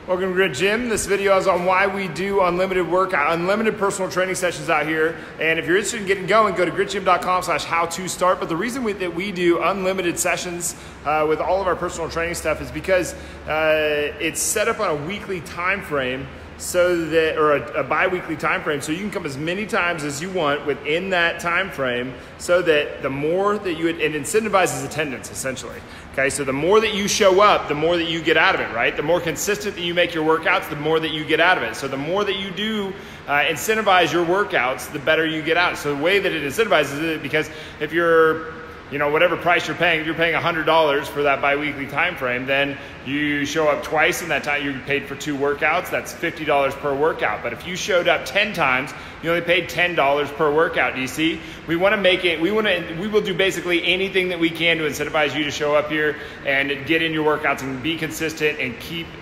Welcome to Grit Gym. This video is on why we do unlimited workout, unlimited personal training sessions out here. And if you're interested in getting going, go to gritgym.com/how-to-start. But the reason that we do unlimited sessions with all of our personal training stuff is because it's set up on a weekly time frame, so that, or a bi-weekly time frame, so you can come as many times as you want within that time frame, so that the more that it incentivizes attendance, essentially. Okay, so the more that you show up, the more that you get out of it, right? The more consistent that you make your workouts, the more that you get out of it. So the more that you do incentivize your workouts, the better you get out. So the way that it incentivizes it, because if you're, whatever price you're paying, if you're paying $100 for that bi-weekly time frame, then you show up twice in that time, you're paid for 2 workouts, that's $50 per workout. But if you showed up 10 times, you only paid $10 per workout. Do you see? We want to make it, we will do basically anything that we can to incentivize you to show up here and get in your workouts and be consistent and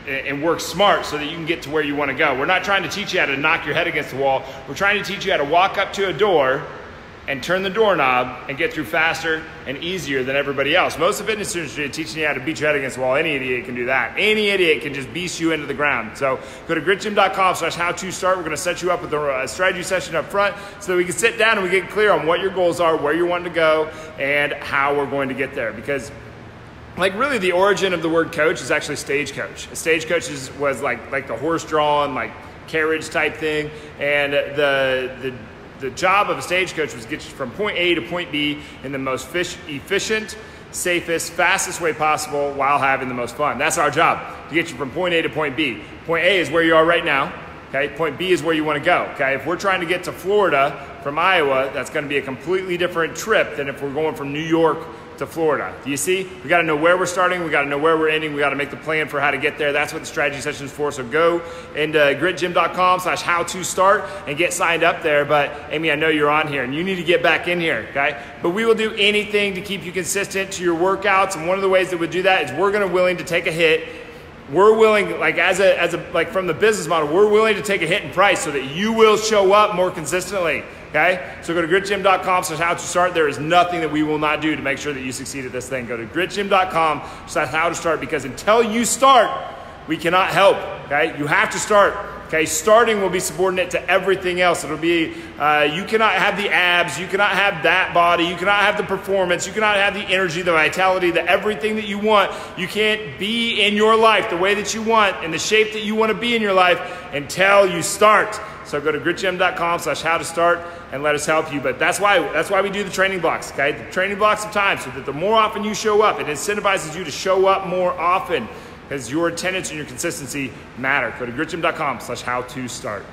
and work smart so that you can get to where you want to go. We're not trying to teach you how to knock your head against the wall. We're trying to teach you how to walk up to a door and turn the doorknob and get through faster and easier than everybody else. Most of the fitness industry is teaching you how to beat your head against the wall. Any idiot can do that. Any idiot can just beast you into the ground. So go to gritgym.com/how-to-start. We're gonna set you up with a strategy session up front so that we can sit down and we get clear on what your goals are, where you're wanting to go, and how we're going to get there. Because really the origin of the word coach is actually stagecoach. A stagecoach was like the horse-drawn, carriage type thing. And the job of a stagecoach was to get you from point A to point B in the most efficient, safest, fastest way possible while having the most fun. That's our job, to get you from point A to point B. Point A is where you are right now. Okay, point B is where you want to go. Okay, if we're trying to get to Florida from Iowa, that's going to be a completely different trip than if we're going from New York to Florida. Do you see? We got to know where we're starting. We got to know where we're ending. We got to make the plan for how to get there. That's what the strategy session is for. So go into gritgym.com/how-to-start and get signed up there. But Amy, I know you're on here and you need to get back in here. Okay, but we will do anything to keep you consistent to your workouts. And one of the ways that we do that is we're willing to take a hit. We're willing, from the business model, we're willing to take a hit in price so that you will show up more consistently. Okay? So go to gritgym.com/how-to-start. There is nothing that we will not do to make sure that you succeed at this thing. Go to gritgym.com/how-to-start, because until you start, we cannot help. Okay? You have to start. Okay? Starting will be subordinate to everything else. It'll be, you cannot have the abs, you cannot have that body, you cannot have the performance, you cannot have the energy, the vitality, the everything that you want. You can't be in your life the way that you want, in the shape that you want to be in your life, until you start. So go to gritgym.com/how-to-start and let us help you. But that's why we do the training blocks, okay? The training blocks of time, so that the more often you show up, it incentivizes you to show up more often, because your attendance and your consistency matter. Go to gritgym.com/how-to-start.